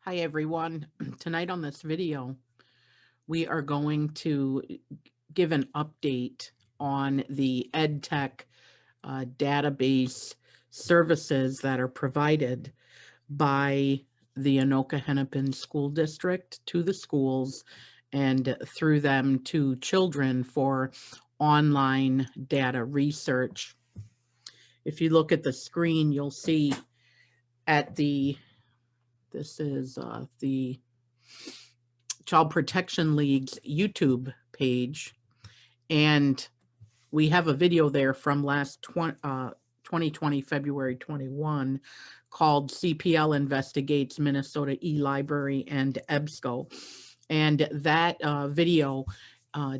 Hi everyone. Tonight on this video, we are going to give an update on the EdTech database services that are provided by the Anoka-Hennepin School District to the schools and through them to children for online data research. If you look at the screen, you'll see at this is the Child Protection League's YouTube page, and we have a video there from last 2020, February 21, called CPL Investigates Minnesota eLibrary and EBSCO. And that video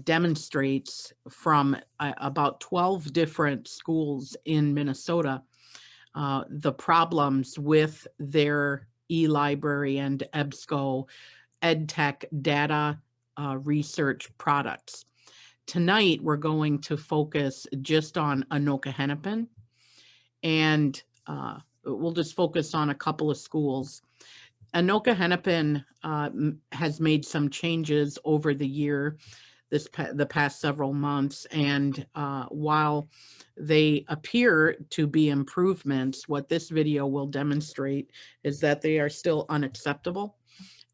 demonstrates from about 12 different schools in Minnesota the problems with their eLibrary and EBSCO EdTech data research products. Tonight, we're going to focus just on Anoka-Hennepin, and we'll just focus on a couple of schools. Anoka-Hennepin has made some changes over the year, the past several months, and while they appear to be improvements, what this video will demonstrate is that they are still unacceptable,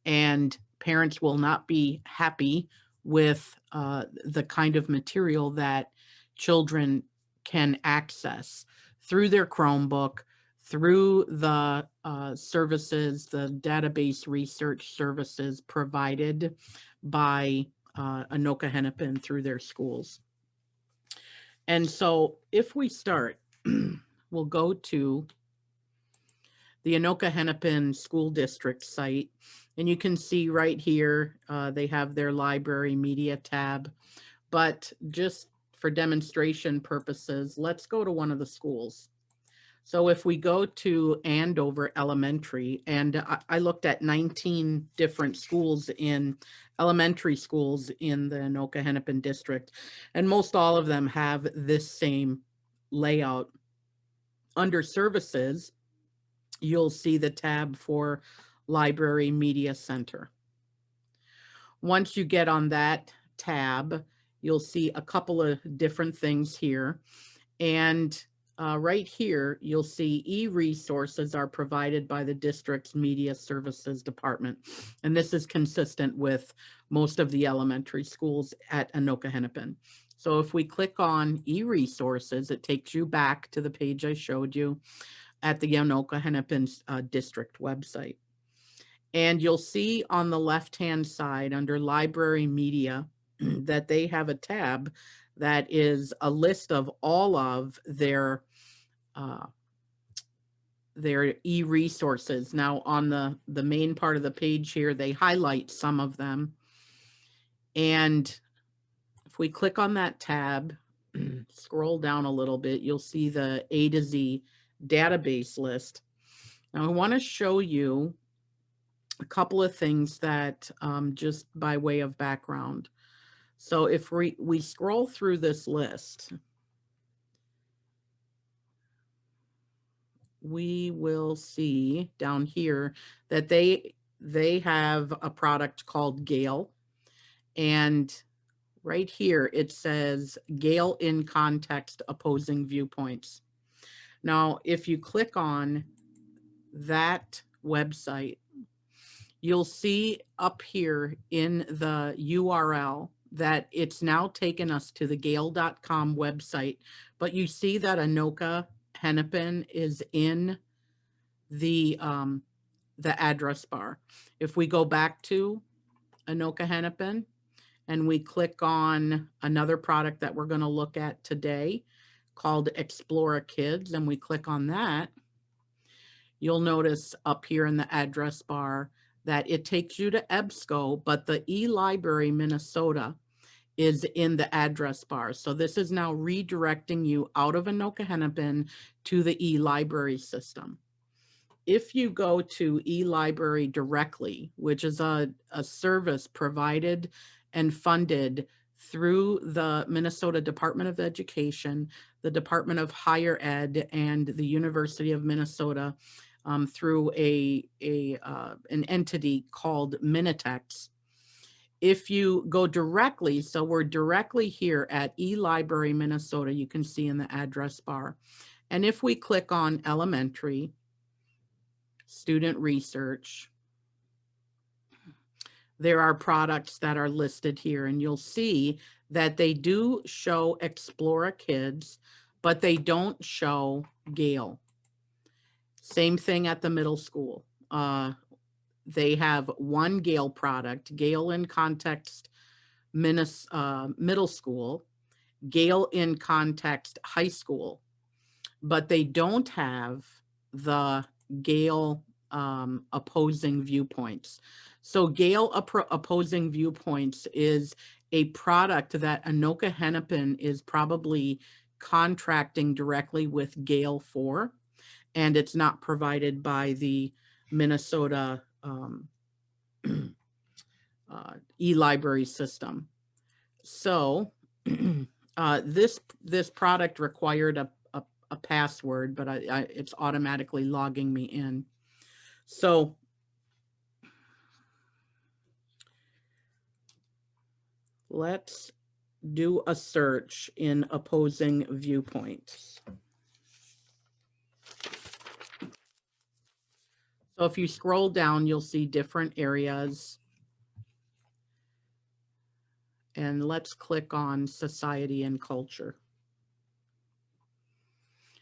and parents will not be happy with the kind of material that children can access through their Chromebook, through the services, the database research services provided by Anoka-Hennepin through their schools. And so if we start, we'll go to the Anoka-Hennepin School District site, and you can see right here, they have their library media tab, but just for demonstration purposes, let's go to one of the schools. So if we go to Andover Elementary, and I looked at 19 different schools in elementary schools in the Anoka-Hennepin district, and most all of them have this same layout. Under services, you'll see the tab for Library Media Center. Once you get on that tab, you'll see a couple of different things here. And right here, you'll see e-resources are provided by the district's Media Services Department. And this is consistent with most of the elementary schools at Anoka-Hennepin. So if we click on e-resources, it takes you back to the page I showed you at the Anoka-Hennepin district website. And you'll see on the left-hand side under Library Media that they have a tab that is a list of all of their e-resources. Now on the main part of the page here, they highlight some of them. And if we click on that tab, scroll down a little bit, you'll see the A to Z database list. Now I want to show you a couple of things that just by way of background. So if we scroll through this list, we will see down here that they have a product called Gale, and right here it says Gale in Context Opposing Viewpoints. Now, if you click on that website, you'll see up here in the URL that it's now taken us to the gale.com website, but you see that Anoka-Hennepin is in the address bar. If we go back to Anoka-Hennepin and we click on another product that we're going to look at today called Explora Kids, and we click on that, you'll notice up here in the address bar that it takes you to EBSCO, but the eLibraryMinnesota is in the address bar. So this is now redirecting you out of Anoka-Hennepin to the eLibrary system. If you go to eLibrary directly, which is a service provided and funded through the Minnesota Department of Education, the Department of Higher Ed, and the University of Minnesota, through an entity called Minitex. If you go directly, so we're directly here at eLibraryMinnesota, you can see in the address bar. And if we click on elementary, student research, there are products that are listed here, and you'll see that they do show Explora Kids, but they don't show Gale. Same thing at the middle school. They have one Gale product, Gale in Context Middle School, Gale in Context High School, but they don't have the Gale opposing viewpoints. So Gale opposing viewpoints is a product that Anoka Hennepin is probably contracting directly with Gale for, and it's not provided by the Minnesota eLibrary system. So this product required a password, but it's automatically logging me in. So let's do a search in opposing viewpoints. So if you scroll down, you'll see different areas. And let's click on society and culture.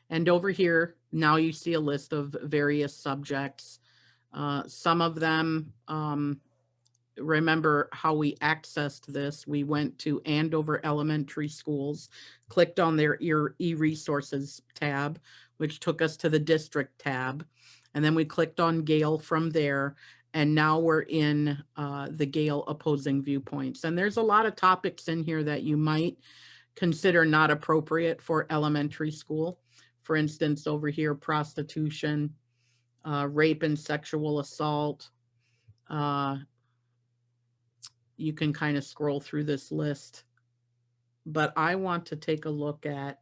And over here, now you see a list of various subjects. Some of them, remember how we accessed this. We went to Andover Elementary Schools, clicked on their e-resources tab, which took us to the district tab. And then we clicked on Gale from there. And now we're in the Gale opposing viewpoints. And there's a lot of topics in here that you might consider not appropriate for elementary school. For instance, over here, prostitution, rape and sexual assault. You can kind of scroll through this list. But I want to take a look at,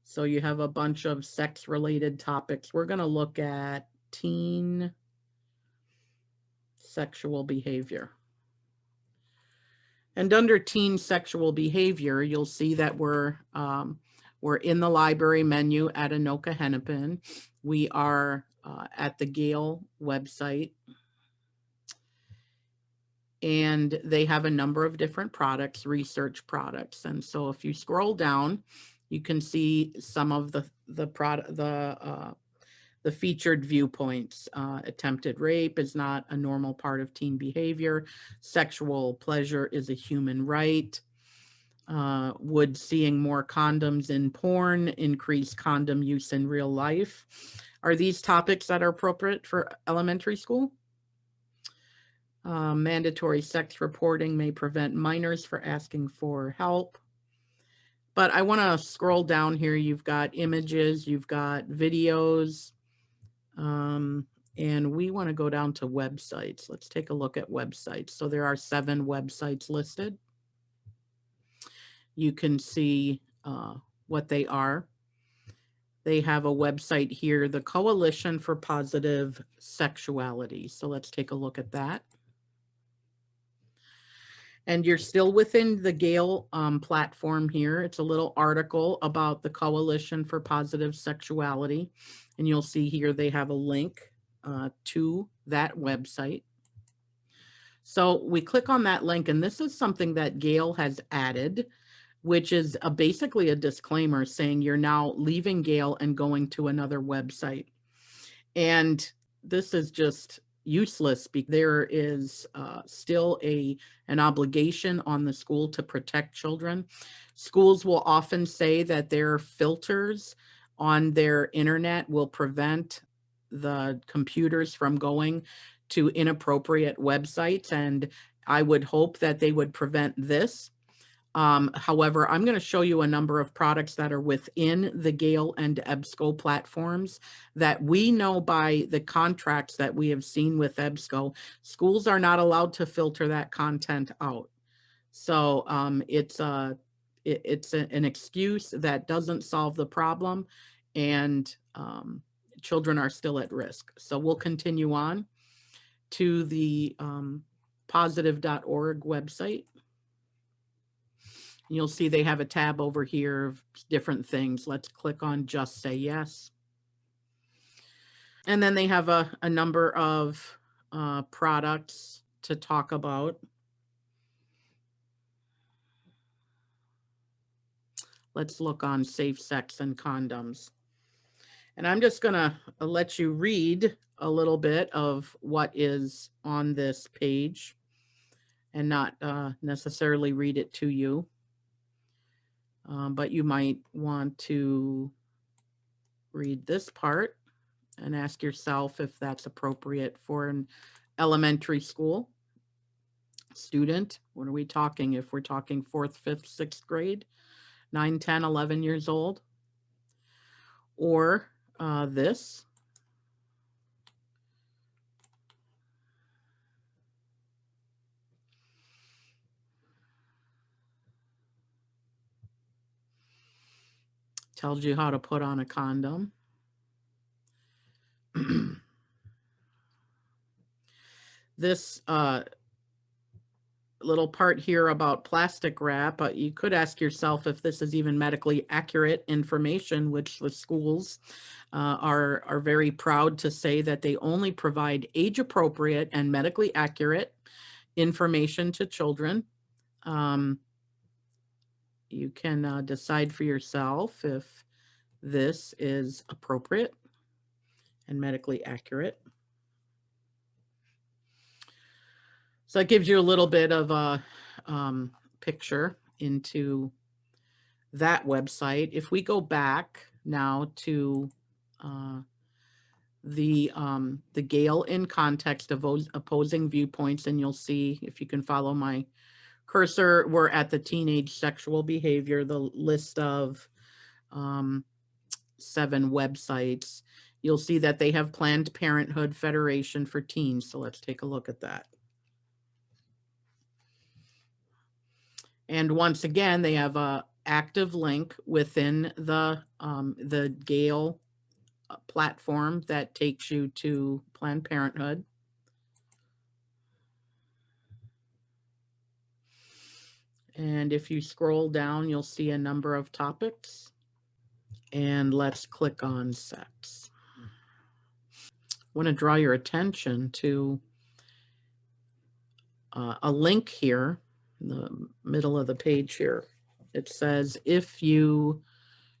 so you have a bunch of sex-related topics. We're going to look at teen sexual behavior. And under teen sexual behavior, you'll see that we're in the library menu at Anoka Hennepin. We are at the Gale website. And they have a number of different products, research products. And so if you scroll down, you can see some of the featured viewpoints. Attempted rape is not a normal part of teen behavior. Sexual pleasure is a human right. Would seeing more condoms in porn increase condom use in real life? Are these topics that are appropriate for elementary school? Mandatory sex reporting may prevent minors from asking for help. But I want to scroll down here. You've got images, you've got videos, and we want to go down to websites. Let's take a look at websites. So there are 7 websites listed. You can see what they are. They have a website here, the Coalition for Positive Sexuality. So let's take a look at that. And you're still within the Gale platform here. It's a little article about the Coalition for Positive Sexuality. And you'll see here they have a link to that website. So we click on that link, and this is something that Gale has added, which is basically a disclaimer saying you're now leaving Gale and going to another website. And this is just useless because there is still an obligation on the school to protect children. Schools will often say that their filters on their internet will prevent the computers from going to inappropriate websites, and I would hope that they would prevent this. However, I'm going to show you a number of products that are within the Gale and EBSCO platforms that we know by the contracts that we have seen with EBSCO, schools are not allowed to filter that content out. So it's an excuse that doesn't solve the problem, and children are still at risk. So we'll continue on to the positive.org website. You'll see they have a tab over here of different things. Let's click on just say yes. And then they have a number of products to talk about. Let's look on safe sex and condoms. And I'm just going to let you read a little bit of what is on this page and not necessarily read it to you. But you might want to read this part and ask yourself if that's appropriate for an elementary school student. What are we talking? If we're talking 4th, 5th, 6th grade, 9, 10, 11 years old, or this. Tells you how to put on a condom. This little part here about plastic wrap, you could ask yourself if this is even medically accurate information, which the schools are very proud to say that they only provide age-appropriate and medically accurate information to children. You can decide for yourself if this is appropriate and medically accurate. So it gives you a little bit of a picture into that website. If we go back now to the Gale in context of opposing viewpoints, and you'll see, if you can follow my cursor, we're at the teenage sexual behavior, the list of 7 websites. You'll see that they have Planned Parenthood Federation for Teens. So let's take a look at that. And once again, they have a active link within the Gale platform that takes you to Planned Parenthood. And if you scroll down, you'll see a number of topics. And let's click on sex. I want to draw your attention to a link here in the middle of the page here. It says, if you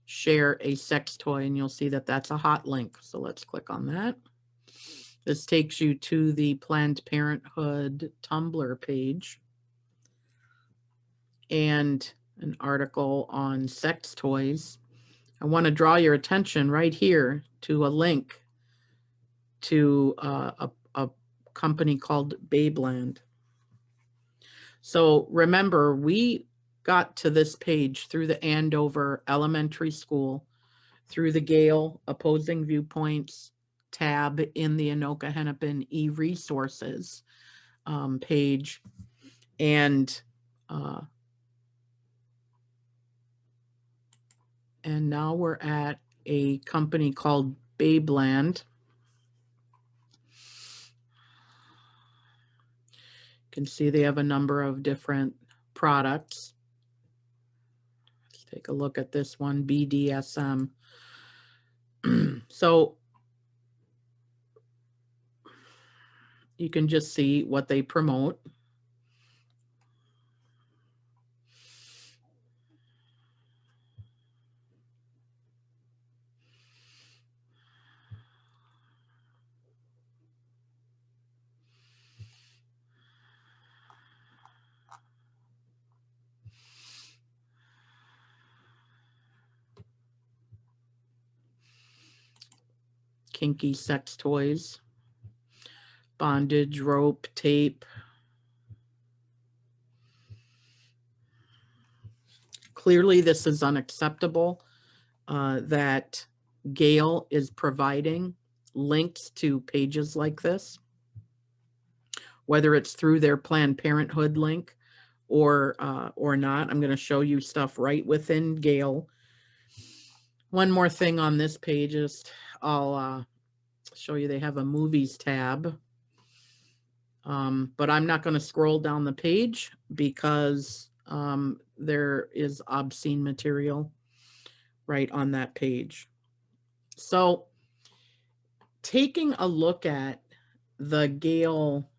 share a sex toy, and you'll see that that's a hot link. So let's click on that. This takes you to the Planned Parenthood Tumblr page and an article on sex toys. I want to draw your attention right here to a link to a company called Babeland. So remember, we got to this page through the Andover Elementary School, through the Gale Opposing Viewpoints tab in the Anoka Hennepin e-resources page. And now we're at a company called Babeland. You can see they have a number of different products. Let's take a look at this one, BDSM. So you can just see what they promote. Kinky sex toys, bondage, rope, tape. Clearly, this is unacceptable that Gale is providing links to pages like this, whether it's through their Planned Parenthood link or not. I'm going to show you stuff right within Gale. One more thing on this page is I'll show you they have a movies tab. But I'm not going to scroll down the page because there is obscene material right on that page. So taking a look at the Gale